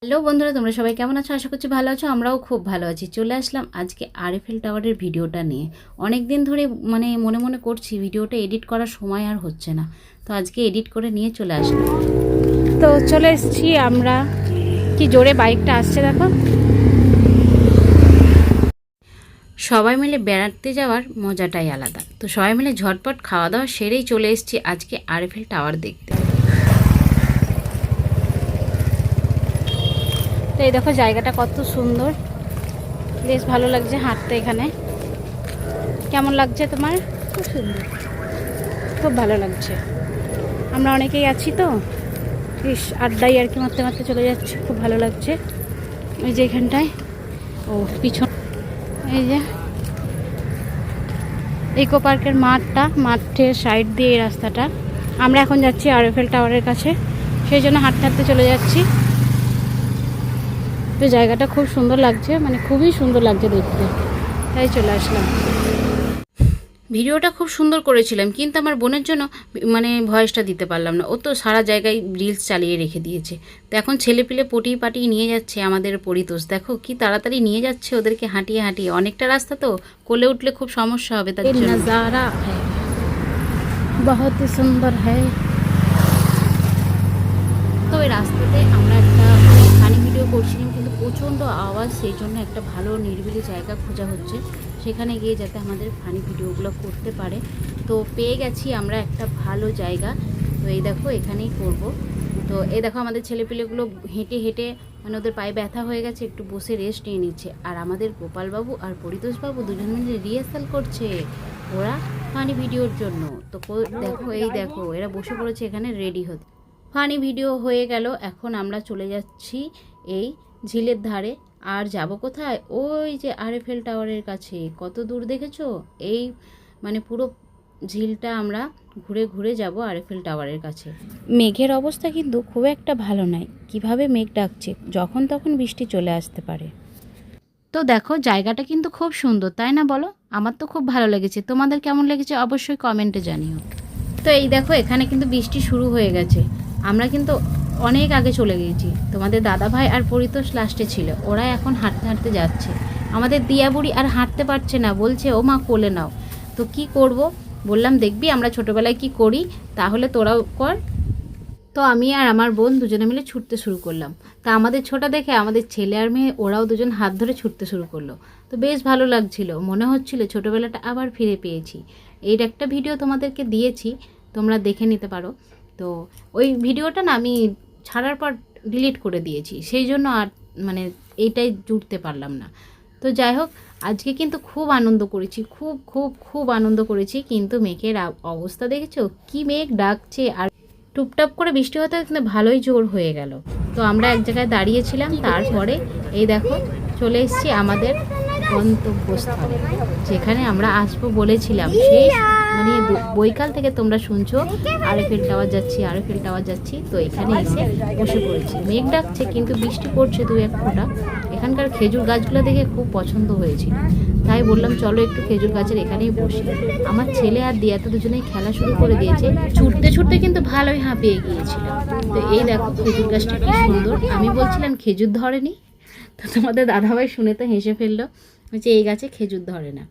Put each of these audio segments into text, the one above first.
Hello বন্ধুরা, তোমরা সবাই কেমন আছো? আশা করছি ভালো আছো। আমরাও খুব ভালো আছি। চলে আসলাম আজকে আরএফএল টাওয়ারের ভিডিওটা নিয়ে। অনেক দিন ধরে মনে মনে করছি, ভিডিওটা এডিট করার সময় আর হচ্ছে না, তো আজকে এডিট করে নিয়ে চলে আসলাম। তো চলে এসেছি আমরা। কি জোরে বাইকটা আসছে দেখো। সবাই মিলে বেড়াতে যাওয়ার মজাটাই আলাদা। তো সবাই মিলে ঝটপট খাওয়া দাওয়া সেরেই চলে এসেছি আজকে আরএফএল টাওয়ার দেখতে। তো এই দেখো জায়গাটা কত সুন্দর, বেশ ভালো লাগছে হাঁটতে এখানে। কেমন লাগছে তোমার? খুব সুন্দর, খুব ভালো লাগছে। আমরা অনেকেই আছি তো, বেশ আড্ডাই আর কি মারতে মারতে চলে যাচ্ছে, খুব ভালো লাগছে। ওই যে এখানটায় পিছন এই যে ইকো পার্কের মাঠের সাইড দিয়ে এই রাস্তাটা। আমরা এখন যাচ্ছি আরএফএল টাওয়ারের কাছে, সেই জন্য হাঁটতে হাঁটতে চলে যাচ্ছি। তো জায়গাটা খুব সুন্দর লাগছে, খুবই সুন্দর লাগছে দেখতে, তাই চলে আসলাম। ভিডিওটা খুব সুন্দর করেছিলাম, কিন্তু আমার বোনের জন্য ভয়েসটা দিতে পারলাম না। ও তো সারা জায়গায় রিলস চালিয়ে রেখে দিয়েছে। তো এখন ছেলেপিলে পাটিয়ে নিয়ে যাচ্ছে আমাদের পরিতোষ। দেখো কি তাড়াতাড়ি নিয়ে যাচ্ছে ওদেরকে হাঁটিয়ে হাঁটিয়ে। অনেকটা রাস্তা তো, কোলে উঠলে খুব সমস্যা হবে। তার নজারা বহুত সুন্দর হ্যায়। তো ওই রাস্তাতে আমরা একটা ফানি ভিডিও করছিলাম, কিন্তু প্রচণ্ড আওয়াজ, সেই জন্য একটা ভালো নিরিবিলি জায়গা খোঁজা হচ্ছে, সেখানে গিয়ে যাতে আমাদের ফানি ভিডিওগুলো করতে পারে। তো পেয়ে গেছি আমরা একটা ভালো জায়গা। তো এই দেখো এখানেই করব। তো এই দেখো আমাদের ছেলেপিলেগুলো হেঁটে হেঁটে ওদের পায়ে ব্যথা হয়ে গেছে, একটু বসে রেস্ট নিয়ে নিচ্ছে। আর আমাদের গোপালবাবু আর পরিতোষবাবু দুজন মিলে রিহার্সাল করছে ওরা ফানি ভিডিওর জন্য। তো দেখো এই দেখো এরা বসে পড়েছে এখানে রেডি হতে। ফানি ভিডিও হয়ে গেল, এখন আমরা চলে যাচ্ছি এই ঝিলের ধারে। আর যাব কোথায়? ওই যে আরএফএল টাওয়ারের কাছে। কত দূর দেখেছো? এই পুরো ঝিলটা আমরা ঘুরে ঘুরে যাব আরএফএল টাওয়ারের কাছে। মেঘের অবস্থা কিন্তু খুব একটা ভালো নয়, কিভাবে মেঘ ডাকছে, যখন তখন বৃষ্টি চলে আসতে পারে। তো দেখো জায়গাটা কিন্তু খুব সুন্দর, তাই না বলো? আমার তো খুব ভালো লেগেছে। তোমাদের কেমন লেগেছে অবশ্যই কমেন্টে জানিও। তো এই দেখো এখানে কিন্তু বৃষ্টি শুরু হয়ে গেছে। আমরা কিন্তু অনেক আগে চলে গিয়েছি। তোমাদের দাদা ভাই আর পরিতোষ লাস্টে ছিল। ওরা এখন হাঁটতে হাঁটতে যাচ্ছে। আমাদের দিয়া বুড়ি আর হাঁটতে পারছে না, বলছে ও মা কোলে নাও। তো কি করব? বললাম দেখবি আমরা ছোটোবেলায় কি করি, তাহলে তোরাও কর। তো আমি আর আমার বোন দুজনে মিলে ছুটতে শুরু করলাম। তা আমাদের ছোটা দেখে আমাদের ছেলে আর মেয়ে ওরাও দুজন হাত ধরে ছুটতে শুরু করলো। তো বেশ ভালো লাগছিল, মনে হচ্ছিল ছোটোবেলাটা আবার ফিরে পেয়েছি। এর একটা ভিডিও তোমাদেরকে দিয়েছি, তোমরা দেখে নিতে পারো। তো ওই ভিডিওটা না আমি ছাড়ার পর ডিলিট করে দিয়েছি, সেই জন্য আর এইটাই জুড়তে পারলাম না। তো যাই হোক, আজকে কিন্তু খুব আনন্দ করেছি, খুব খুব খুব আনন্দ করেছি। কিন্তু মেঘের অবস্থা দেখেছো, কি মেঘ ডাকছে, আর টুপটাপ করে বৃষ্টি হতে কিন্তু ভালোই জোর হয়ে গেল। তো আমরা এক জায়গায় দাঁড়িয়েছিলাম, তারপরে এই দেখো চলে এসেছি আমাদের গন্তব্যস্থলে, যেখানে আমরা আসবো বলেছিলাম। সেই বৈকাল থেকে তোমরা শুনছো আরএফএল টাওয়ার যাচ্ছি, আরএফএল টাওয়ার যাচ্ছি। তো এখানে এসে বসে পড়েছি। মেঘ ডাকছে কিন্তু বৃষ্টি পড়ছে দু এক ফোঁটা। এখানকার খেজুর গাছগুলো দেখে খুব পছন্দ হয়েছিল, তাই বললাম চলো একটু খেজুর গাছের এখানেই বসি। আমার ছেলে আর দিয়া তো দুজনেই খেলা শুরু করে দিয়েছে। ছুটতে ছুটতে কিন্তু ভালোই হাঁপিয়ে গিয়েছিল। তো এই দেখো খেজুর গাছটা কি সুন্দর। আমি বলছিলাম খেজুর ধরেনি, তো তোমাদের দাদাভাই শুনে তো হেসে ফেললো, যে এই গাছে খেজুর ধরে না।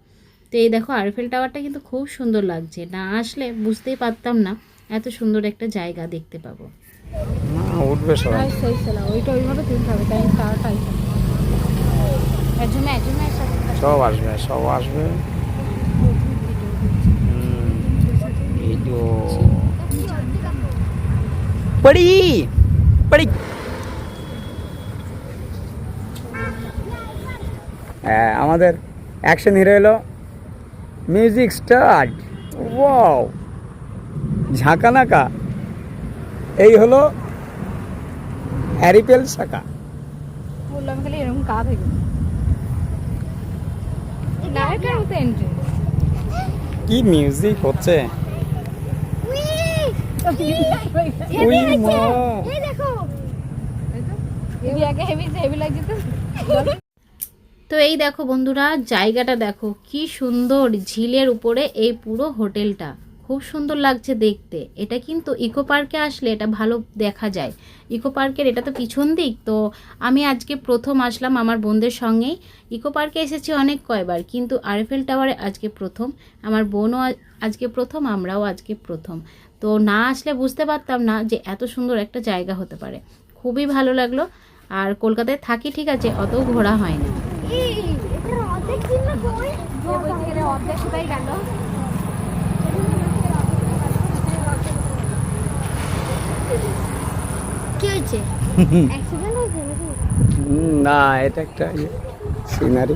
তো এই দেখো আরএফএল টাওয়ারটা কিন্তু খুব সুন্দর লাগছে, না আসলে বুঝতেই পারতাম না এত সুন্দর একটা জায়গা দেখতে পাবো। উঠবে সবাই, ওইটা ওইভাবে তুলতে হবে, তাই তাড়াতাড়ি সব আসবে সব আসবে। ভিডিও পড়ি পড়ি। হ্যাঁ, আমাদের অ্যাকশন হিরো এলো। Music start. ওয়াও, ঝাঁকানাকা। এই হলো আরএফএল শাখা। বললাম খালি এরকম কাজ হয়ে গেছে। কি মিউজিক হচ্ছে! তো এই দেখো বন্ধুরা জায়গাটা দেখো কি সুন্দর, ঝিলের উপরে এই পুরো হোটেলটা খুব সুন্দর লাগছে দেখতে। এটা কিন্তু ইকো পার্কে আসলে এটা ভালো দেখা যায়। ইকো পার্কের এটা তো পিছন দিক, তো আমি আজকে প্রথম আসলাম আমার বোনদের সঙ্গেই। ইকো পার্কে এসেছি অনেক কয়বার, কিন্তু আরএফএল টাওয়ারে আজকে প্রথম। আমার বোনও আজকে প্রথম, আমরাও আজকে প্রথম। তো না আসলে বুঝতে পারতাম না যে এত সুন্দর একটা জায়গা হতে পারে। খুবই ভালো লাগলো। আর কলকাতায় থাকি ঠিক আছে, অত ঘোরা হয় না। কি হয়েছে? অ্যাক্সিডেন্ট হয়েছে নাকি? না, এটা একটা সিনারি।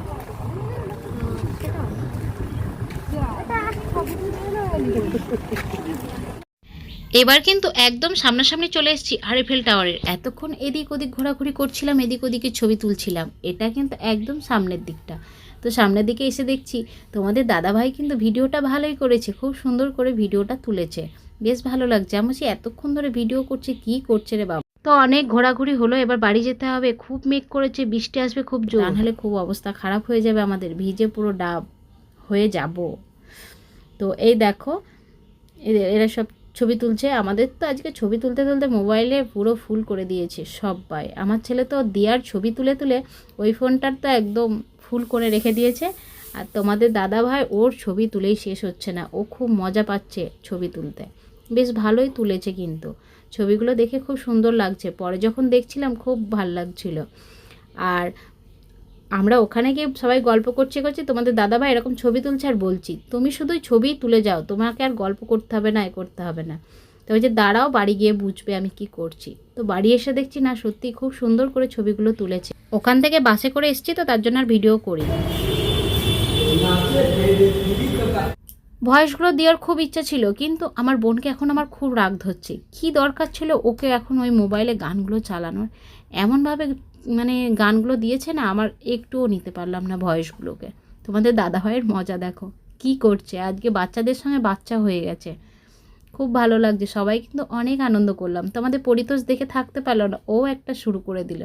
এবার কিন্তু একদম সামনাসামনি চলে এসেছি আরএফএল টাওয়ারের। এতক্ষণ এদিক ওদিক ঘোরাঘুরি করছিলাম, এদিক ওদিকে ছবি তুলছিলাম। এটা কিন্তু একদম সামনের দিকটা। তো সামনের দিকে এসে দেখছি তোমাদের দাদাভাই কিন্তু ভিডিওটা ভালোই করেছে, খুব সুন্দর করে ভিডিওটা তুলেছে, বেশ ভালো লাগছে। আমি বলছি এতক্ষণ ধরে ভিডিও করছে, কি করছে রে বাবা। তো অনেক ঘোরাঘুরি হলো, এবার বাড়ি যেতে হবে। খুব মেঘ করেছে, বৃষ্টি আসবে খুব জোর, নাহলে খুব অবস্থা খারাপ হয়ে যাবে আমাদের, ভিজে পুরো ডাব হয়ে যাব। তো এই দেখো এরা সব ছবি তুলছে। আমাদের তো আজকে ছবি তুলতে তুলতে মোবাইলে পুরো ফুল করে দিয়েছে সবাই। আমার ছেলে তো দিয়ার ছবি তুলে তুলে ওই ফোনটার তো একদম ফুল করে রেখে দিয়েছে। আর তোমাদের দাদা ভাই ওর ছবি তুলেই শেষ হচ্ছে না, ও খুব মজা পাচ্ছে ছবি তুলতে। বেশ ভালোই তুলেছে, কিন্তু ছবিগুলো দেখে খুব সুন্দর লাগছে। পরে যখন দেখছিলাম খুব ভালো লাগছিল। আর আমরা ওখানে গিয়ে সবাই গল্প করছে তোমাদের দাদাভাই এরকম ছবি তুলছে, আর বলছি তুমি শুধুই ছবিই তুলে যাও, তোমাকে আর গল্প করতে হবে না, এ করতে হবে না। তো ওই যে দাঁড়াও, বাড়ি গিয়ে বুঝবে আমি কি করছি। তো বাড়ি এসে দেখছি না, সত্যি খুব সুন্দর করে ছবিগুলো তুলেছে। ওখান থেকে বাসে করে এসেছি, তো তার জন্য আর ভিডিও করি। ভয়েসগুলো দেওয়ার খুব ইচ্ছা ছিল, কিন্তু আমার বোনকে এখন আমার খুব রাগ ধরছে। কি দরকার ছিল ওকে এখন ওই মোবাইলে গানগুলো চালানোর? এমনভাবে মানে গানগুলো দিয়েছে না, আমার একটুও নিতে পারলাম না ভয়েসগুলোকে। তোমাদের দাদাভাইয়ের মজা দেখো কি করছে, আজকে বাচ্চাদের সঙ্গে বাচ্চা হয়ে গেছে। খুব ভালো লাগছে, সবাই কিন্তু অনেক আনন্দ করলাম। তো আমাদের পরিতোষ দেখে থাকতে পারলো না, ও একটা শুরু করে দিল।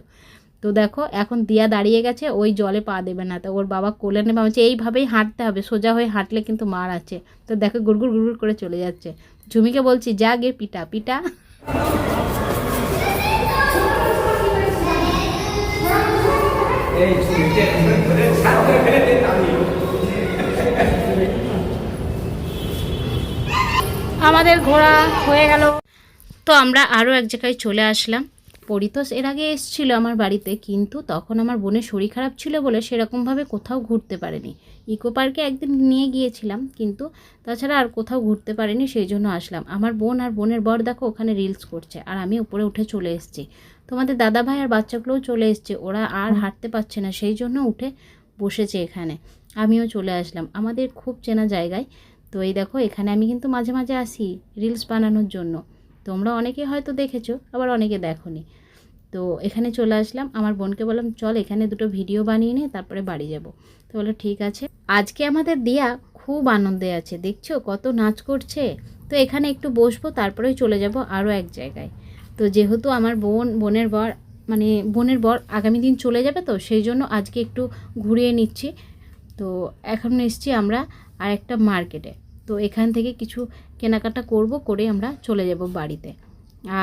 তো দেখো এখন দিয়া দাঁড়িয়ে গেছে, ওই জলে পা দেবে না, তো ওর বাবা কোলে নেবে। বলছে এইভাবেই হাঁটতে হবে, সোজা হয়ে হাঁটলে কিন্তু মার আছে। তো দেখো গুড়গুড় গুড়গুড় করে চলে যাচ্ছে। ঝুমিকে বলছি যা গে পিটা পিটা। আমাদের ঘোরা হয়ে গেল। তো আমরা আরও এক জায়গায় চলে আসলাম। পরিতোষ এর আগে এসেছিলো আমার বাড়িতে, কিন্তু তখন আমার বোনের শরীর খারাপ ছিল বলে সেরকমভাবে কোথাও ঘুরতে পারেনি। ইকো পার্কে একদিন নিয়ে গিয়েছিলাম, কিন্তু তাছাড়া আর কোথাও ঘুরতে পারিনি, সেই জন্য আসলাম। আমার বোন আর বোনের বর দেখো ওখানে রিলস করছে, আর আমি উপরে উঠে চলে এসেছি। তোমাদের দাদাভাই আর বাচ্চাগুলোও চলে এসছে, ওরা আর হাঁটতে পারছে না, সেই জন্য উঠে বসেছে এখানে। আমিও চলে আসলাম আমাদের খুব চেনা জায়গায়। তো এই দেখো এখানে আমি কিন্তু মাঝে মাঝে আসি রিলস বানানোর জন্য। তোমরা অনেকে হয়তো দেখেছো, আবার অনেকে দেখোনি। তো এখানে চলে আসলাম, আমার বোনকে বললাম চল এখানে দুটো ভিডিও বানিয়ে নে, তারপরে বাড়ি যাব। তো বললো ঠিক আছে। আজকে আমাদের দিয়া খুব আনন্দে আছে, দেখছো কত নাচ করছে। তো এখানে একটু বসবো, তারপরেই চলে যাব আরও এক জায়গায়। তো যেহেতু আমার বোনের বর আগামী দিন চলে যাবে, তো সেই জন্য আজকে একটু ঘুরিয়ে নিচ্ছি। তো এখন এসছি আমরা আর একটা মার্কেটে। তো এখান থেকে কিছু কেনাকাটা করে আমরা চলে যাব বাড়িতে।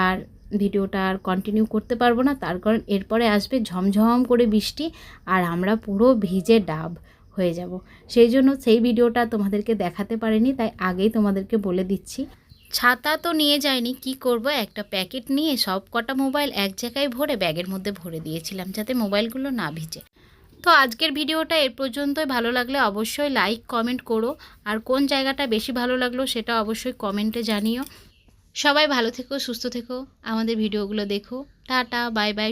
আর ভিডিওটা আর কন্টিনিউ করতে পারবো না, তার কারণ এরপরে আসবে ঝমঝম করে বৃষ্টি, আর আমরা পুরো ভিজে ডাব হয়ে যাব। সেই জন্য সেই ভিডিওটা তোমাদেরকে দেখাতে পারিনি, তাই আগেই তোমাদেরকে বলে দিচ্ছি। ছাতা তো নিয়ে যাইনি, কি করব, একটা প্যাকেট নিয়ে সব কটা মোবাইল এক জায়গায় ভরে ব্যাগের মধ্যে ভরে দিয়েছিলাম, যাতে মোবাইলগুলো না ভিজে। তো আজকের ভিডিওটা এর পর্যন্তই। ভালো লাগলে অবশ্যই লাইক কমেন্ট করো, আর কোন জায়গাটা বেশি ভালো লাগলো সেটা অবশ্যই কমেন্টে জানিও। সবাই ভালো থেকো, সুস্থ থেকো, আমাদের ভিডিওগুলো দেখো। Tata, bye bye.